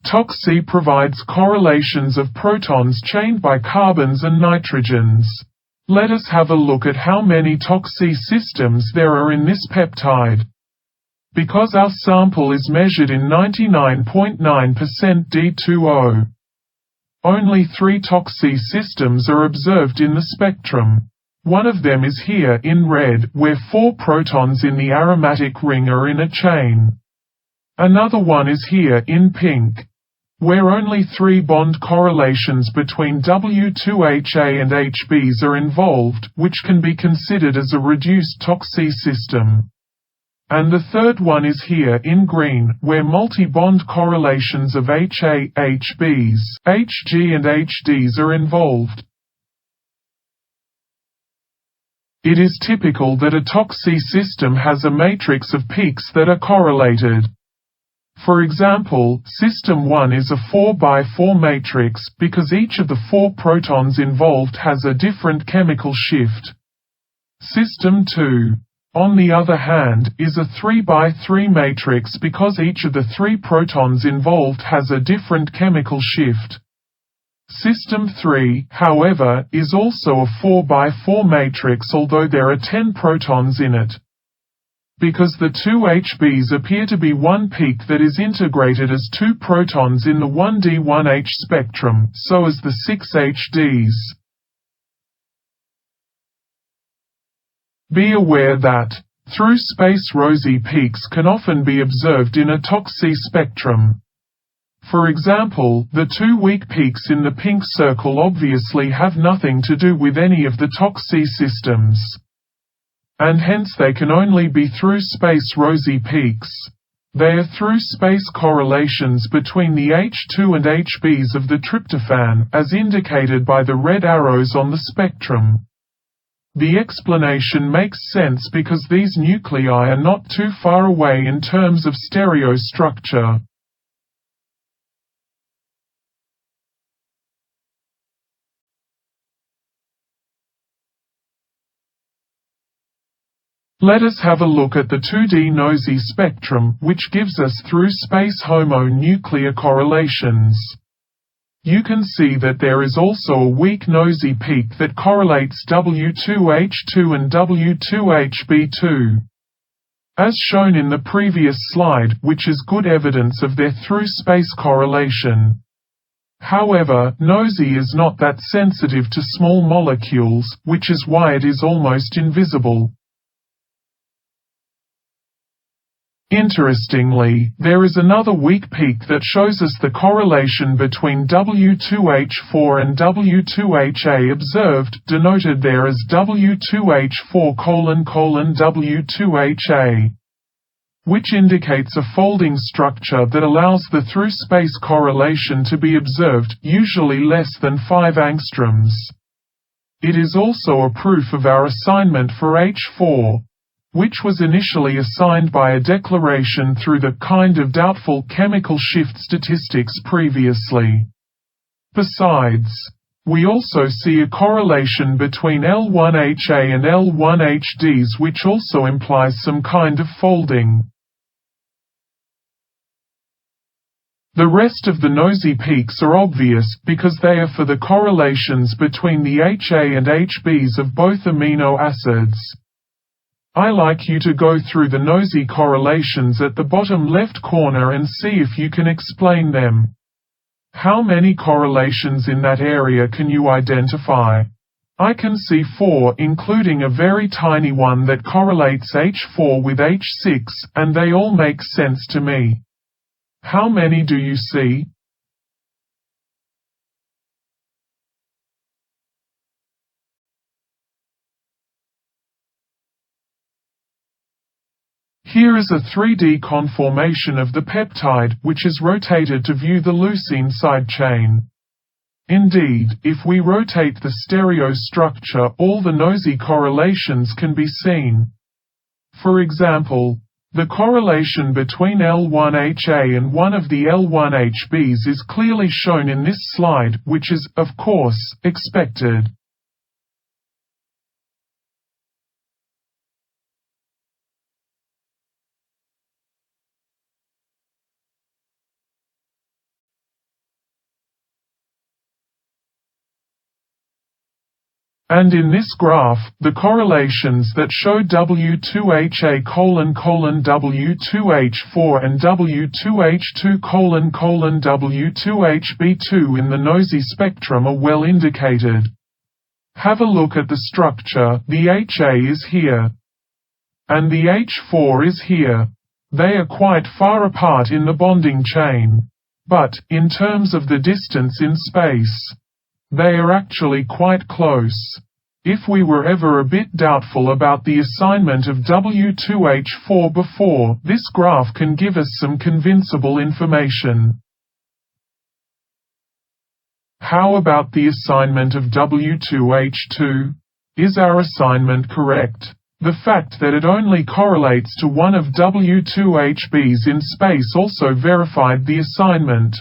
TOC provides correlations of protons chained by carbons and nitrogens. Let us have a look at how many TOC systems there are in this peptide. Because our sample is measured in 99.9% D2O, only 3 TOC systems are observed in the spectrum. One of them is here in red, where 4 protons in the aromatic ring are in a chain. Another one is here in pink, where only 3 bond correlations between W2HA and HBs are involved, which can be considered as a reduced TOC system. And the third one is here in green, where multi-bond correlations of HA, HBs, HG and HDs are involved. It is typical that a TOC system has a matrix of peaks that are correlated. For example, System 1 is a 4x4 matrix because each of the 4 protons involved has a different chemical shift. System 2, on the other hand, is a 3x3 matrix because each of the 3 protons involved has a different chemical shift. System 3, however, is also a 4x4 matrix although there are 10 protons in it. Because the 2 HBs appear to be one peak that is integrated as 2 protons in the 1D1H spectrum, so as the 6 HDs. Be aware that, through space rosy peaks can often be observed in a TOC spectrum. For example, the 2 weak peaks in the pink circle obviously have nothing to do with any of the TOC systems. And hence they can only be through space rosy peaks. They are through space correlations between the H2 and HBs of the tryptophan, as indicated by the red arrows on the spectrum. The explanation makes sense because these nuclei are not too far away in terms of stereostructure. Let us have a look at the 2D nosy spectrum, which gives us through space homo-nuclear correlations. You can see that there is also a weak nosy peak that correlates W2H2 and W2HB2. As shown in the previous slide, which is good evidence of their through space correlation. However, nosy is not that sensitive to small molecules, which is why it is almost invisible. Interestingly, there is another weak peak that shows us the correlation between W2H4 and W2HA observed, denoted there as W2H4::W2HA, which indicates a folding structure that allows the through-space correlation to be observed, usually less than 5 angstroms. It is also a proof of our assignment for H4. Which was initially assigned by a declaration through the kind of doubtful chemical shift statistics previously. Besides, we also see a correlation between L1HA and L1HDs which also implies some kind of folding. The rest of the nosy peaks are obvious because they are for the correlations between the HA and HBs of both amino acids. I like you to go through the nosy correlations at the bottom left corner and see if you can explain them. How many correlations in that area can you identify? I can see 4, including a very tiny one that correlates H4 with H6, and they all make sense to me. How many do you see? Here is a 3D conformation of the peptide, which is rotated to view the leucine side chain. Indeed, if we rotate the stereostructure, all the nosy correlations can be seen. For example, the correlation between L1HA and one of the L1HBs is clearly shown in this slide, which is, of course, expected. And in this graph, the correlations that show W2HA::W2H4 and W2H2::W2HB2 in the noisy spectrum are well indicated. Have a look at the structure. The HA is here. And the H4 is here. They are quite far apart in the bonding chain. But, in terms of the distance in space, they are actually quite close. If we were ever a bit doubtful about the assignment of W2H4 before, this graph can give us some convincible information. How about the assignment of W2H2? Is our assignment correct? The fact that it only correlates to one of W2HBs in space also verified the assignment.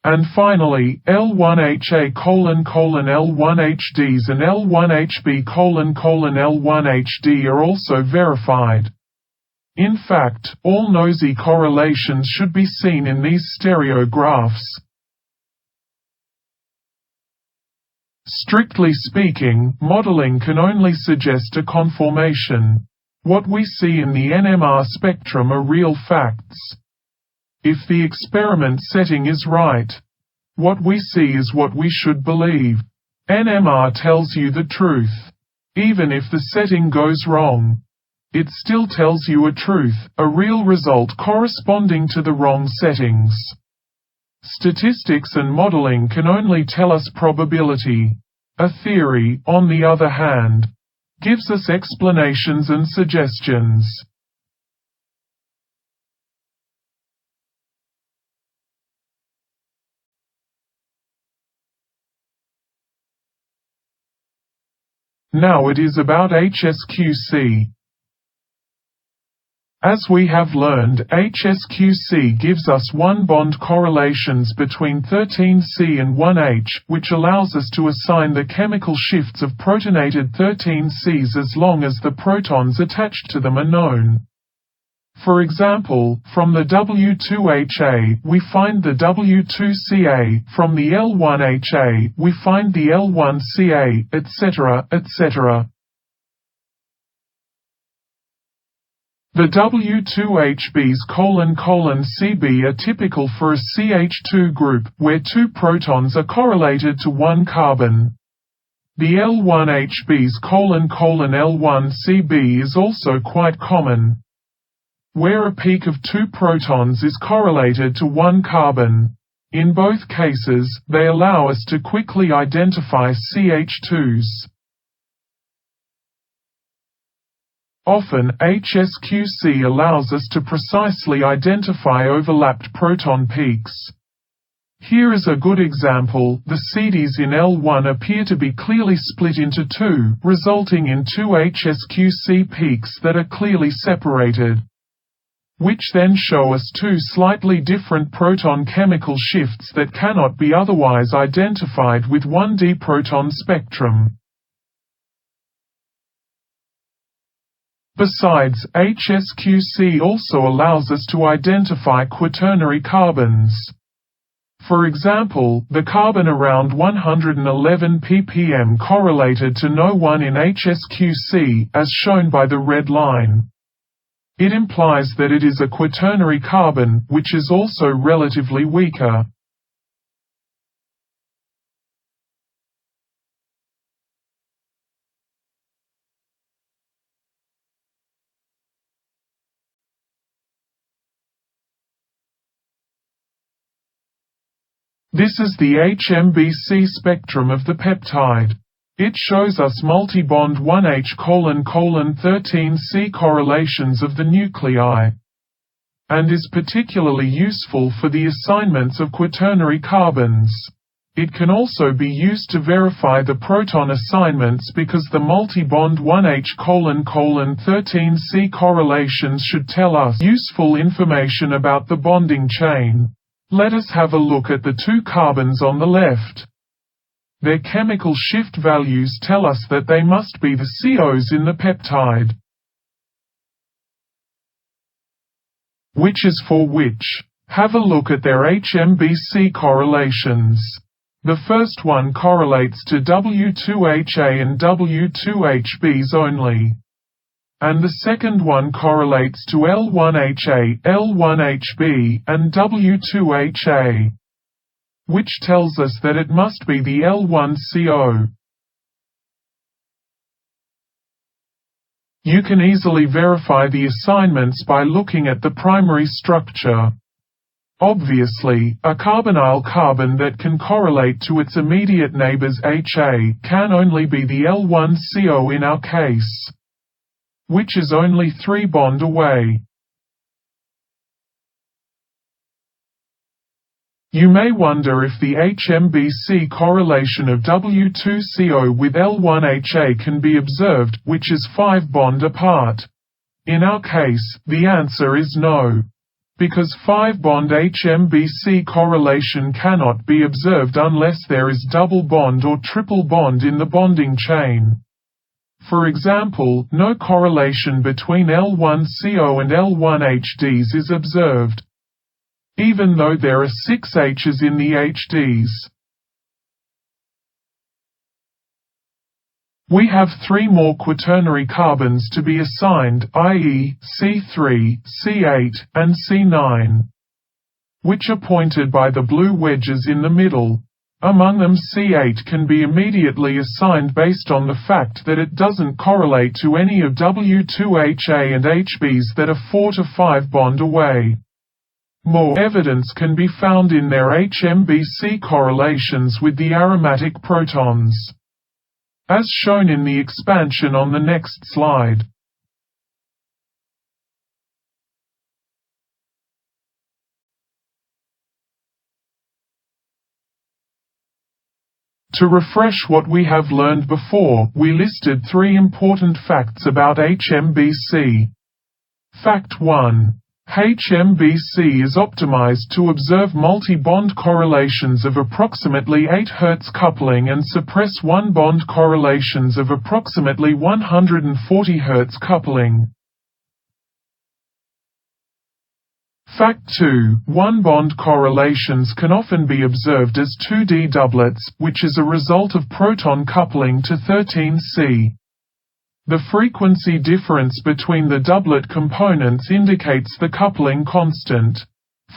And finally, L1HA::L1HDs and L1HB::L1HD are also verified. In fact, all noisy correlations should be seen in these stereo graphs. Strictly speaking, modeling can only suggest a conformation. What we see in the NMR spectrum are real facts. If the experiment setting is right, what we see is what we should believe. NMR tells you the truth. Even if the setting goes wrong, it still tells you a truth, a real result corresponding to the wrong settings. Statistics and modeling can only tell us probability. A theory, on the other hand, gives us explanations and suggestions. Now it is about HSQC. As we have learned, HSQC gives us one-bond correlations between 13C and 1H, which allows us to assign the chemical shifts of protonated 13Cs as long as the protons attached to them are known. For example, from the W2HA, we find the W2CA, from the L1HA, we find the L1CA, etc., etc. The W2HBs::CB are typical for a CH2 group, where two protons are correlated to one carbon. The L1HBs::L1CB is also quite common, where a peak of two protons is correlated to one carbon. In both cases, they allow us to quickly identify CH2s. Often, HSQC allows us to precisely identify overlapped proton peaks. Here is a good example. The CDs in L1 appear to be clearly split into two, resulting in two HSQC peaks that are clearly separated, which then show us two slightly different proton chemical shifts that cannot be otherwise identified with 1D proton spectrum. Besides, HSQC also allows us to identify quaternary carbons. For example, the carbon around 111 ppm correlated to no one in HSQC, as shown by the red line. It implies that it is a quaternary carbon, which is also relatively weaker. This is the HMBC spectrum of the peptide. It shows us multi-bond 1H::13C correlations of the nuclei, and is particularly useful for the assignments of quaternary carbons. It can also be used to verify the proton assignments because the multi-bond 1H::13C correlations should tell us useful information about the bonding chain. Let us have a look at the two carbons on the left. Their chemical shift values tell us that they must be the COs in the peptide. Which is for which? Have a look at their HMBC correlations. The first one correlates to W2HA and W2HBs only. And the second one correlates to L1HA, L1HB, and W2HA. Which tells us that it must be the L1CO. You can easily verify the assignments by looking at the primary structure. Obviously, a carbonyl carbon that can correlate to its immediate neighbors HA can only be the L1CO in our case, which is only 3 bond away. You may wonder if the HMBC correlation of W2CO with L1HA can be observed, which is 5 bond apart. In our case, the answer is no, because 5 bond HMBC correlation cannot be observed unless there is double bond or triple bond in the bonding chain. For example, no correlation between L1CO and L1HDs is observed, even though there are 6 H's in the HDs. We have 3 more quaternary carbons to be assigned, i.e., C3, C8, and C9, which are pointed by the blue wedges in the middle. Among them, C8 can be immediately assigned based on the fact that it doesn't correlate to any of W2HA and HBs that are 4 to 5 bond away. More evidence can be found in their HMBC correlations with the aromatic protons, as shown in the expansion on the next slide. To refresh what we have learned before, we listed 3 important facts about HMBC. Fact 1. HMBC is optimized to observe multi-bond correlations of approximately 8 Hz coupling and suppress one-bond correlations of approximately 140 Hz coupling. Fact 2. One-bond correlations can often be observed as 2D doublets, which is a result of proton coupling to 13C. The frequency difference between the doublet components indicates the coupling constant.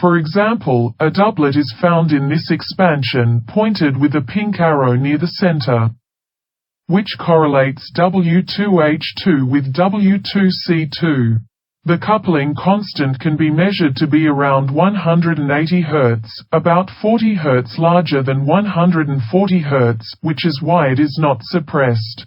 For example, a doublet is found in this expansion pointed with a pink arrow near the center, which correlates W2H2 with W2C2. The coupling constant can be measured to be around 180 Hz, about 40 Hz larger than 140 Hz, which is why it is not suppressed.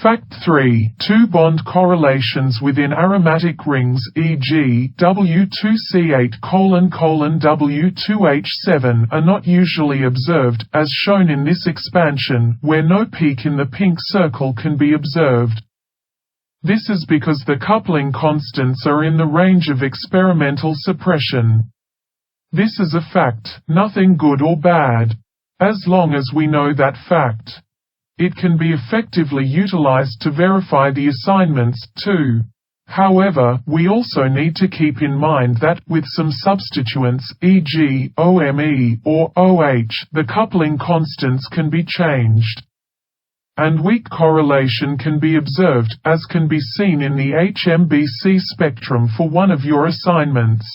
Fact 3. 2-bond correlations within aromatic rings, e.g., W2C8::W2H7, are not usually observed, as shown in this expansion, where no peak in the pink circle can be observed. This is because the coupling constants are in the range of experimental suppression. This is a fact, nothing good or bad. As long as we know that fact, it can be effectively utilized to verify the assignments, too. However, we also need to keep in mind that, with some substituents, e.g., OMe or OH, the coupling constants can be changed, and weak correlation can be observed, as can be seen in the HMBC spectrum for one of your assignments.